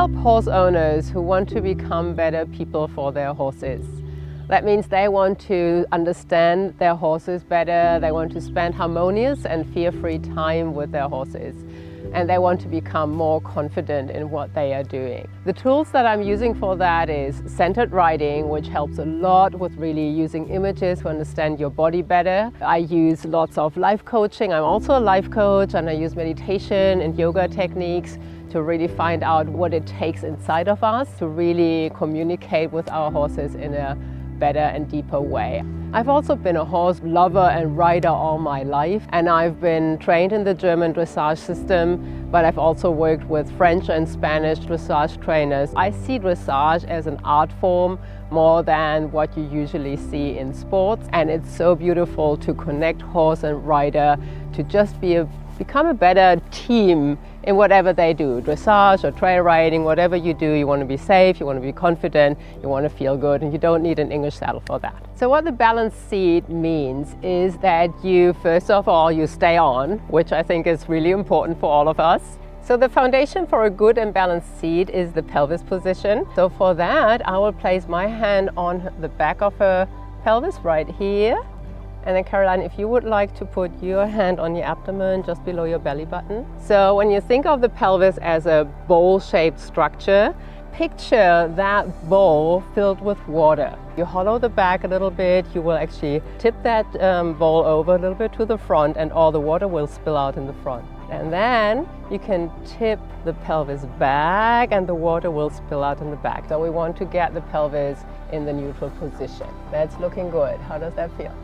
help horse owners who want to become better people for their horses. That means they want to understand their horses better, they want to spend harmonious and fear-free time with their horses, and they want to become more confident in what they are doing. The tools that I'm using for that is centered riding, which helps a lot with really using images to understand your body better. I use lots of life coaching. I'm also a life coach, and I use meditation and yoga techniques to really find out what it takes inside of us to really communicate with our horses in a better and deeper way. I've also been a horse lover and rider all my life, and I've been trained in the German dressage system, but I've also worked with French and Spanish dressage trainers. I see dressage as an art form more than what you usually see in sports, and it's so beautiful to connect horse and rider to just become a better team in whatever they do, dressage or trail riding, whatever you do, you want to be safe, you want to be confident, you want to feel good, and you don't need an English saddle for that. So what the balanced seat means is that you, first of all, you stay on, which I think is really important for all of us. So the foundation for a good and balanced seat is the pelvis position. So for that, I will place my hand on the back of her pelvis right here. And then Caroline, if you would like to put your hand on your abdomen just below your belly button. So when you think of the pelvis as a bowl-shaped structure, picture that bowl filled with water. You hollow the back a little bit, you will actually tip that bowl over a little bit to the front, and all the water will spill out in the front. And then you can tip the pelvis back and the water will spill out in the back. So we want to get the pelvis in the neutral position. That's looking good. How does that feel?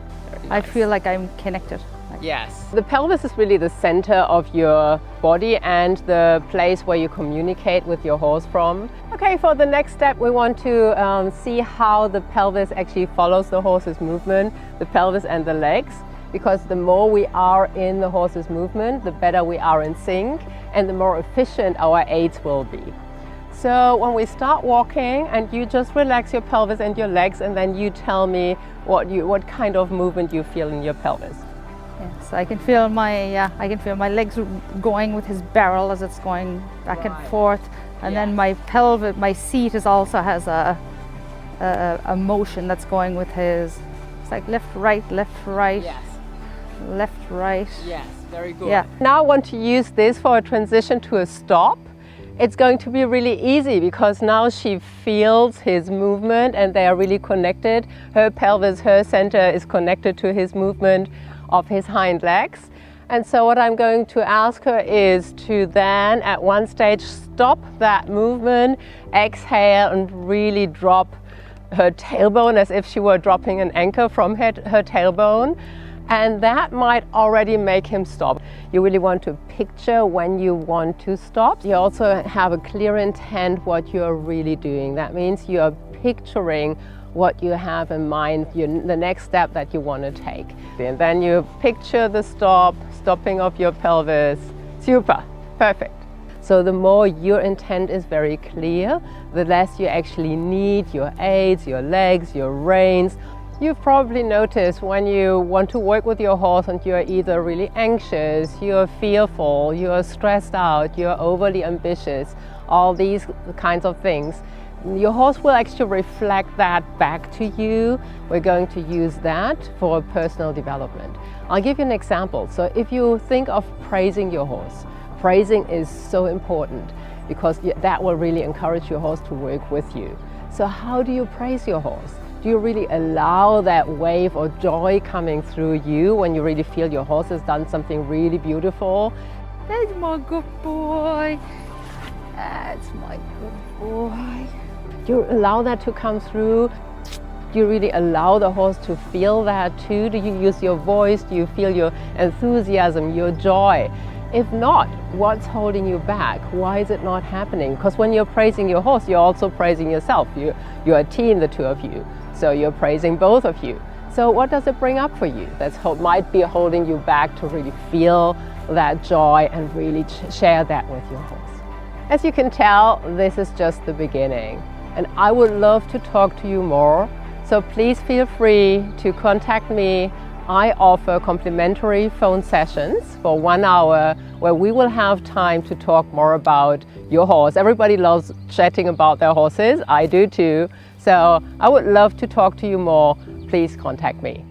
I feel like I'm connected. Yes. The pelvis is really the center of your body and the place where you communicate with your horse from. Okay, for the next step, we want to see how the pelvis actually follows the horse's movement, the pelvis and the legs. Because the more we are in the horse's movement, the better we are in sync and the more efficient our aids will be. So when we start walking, and you just relax your pelvis and your legs, and then you tell me what kind of movement you feel in your pelvis. Yes, I can feel my legs going with his barrel as it's going back and forth, and then my pelvis, my seat also has a motion that's going with his. It's like left, right, Yes. left, right. Yes, very good. Yeah. Now I want to use this for a transition to a stop. It's going to be really easy because now she feels his movement and they are really connected. Her pelvis, her center is connected to his movement of his hind legs. And so what I'm going to ask her is to then at one stage stop that movement, exhale and really drop her tailbone as if she were dropping an anchor from her tailbone. And that might already make him stop. You really want to picture when you want to stop. You also have a clear intent what you're really doing. That means you are picturing what you have in mind, the next step that you want to take. And then you picture the stopping of your pelvis. Super, perfect. So the more your intent is very clear, the less you actually need your aids, your legs, your reins. You've probably noticed when you want to work with your horse and you're either really anxious, you're fearful, you're stressed out, you're overly ambitious, all these kinds of things, your horse will actually reflect that back to you. We're going to use that for personal development. I'll give you an example. So if you think of praising your horse, praising is so important because that will really encourage your horse to work with you. So how do you praise your horse? Do you really allow that wave of joy coming through you when you really feel your horse has done something really beautiful? That's my good boy. That's my good boy. Do you allow that to come through? Do you really allow the horse to feel that too? Do you use your voice? Do you feel your enthusiasm, your joy? If not, what's holding you back? Why is it not happening? Because when you're praising your horse, you're also praising yourself. You're a team, the two of you. So you're praising both of you. So what does it bring up for you? That might be holding you back to really feel that joy and really share that with your horse. As you can tell, this is just the beginning. And I would love to talk to you more. So please feel free to contact me I offer complimentary phone sessions for 1 hour where we will have time to talk more about your horse. Everybody loves chatting about their horses. I do too. So I would love to talk to you more. Please contact me.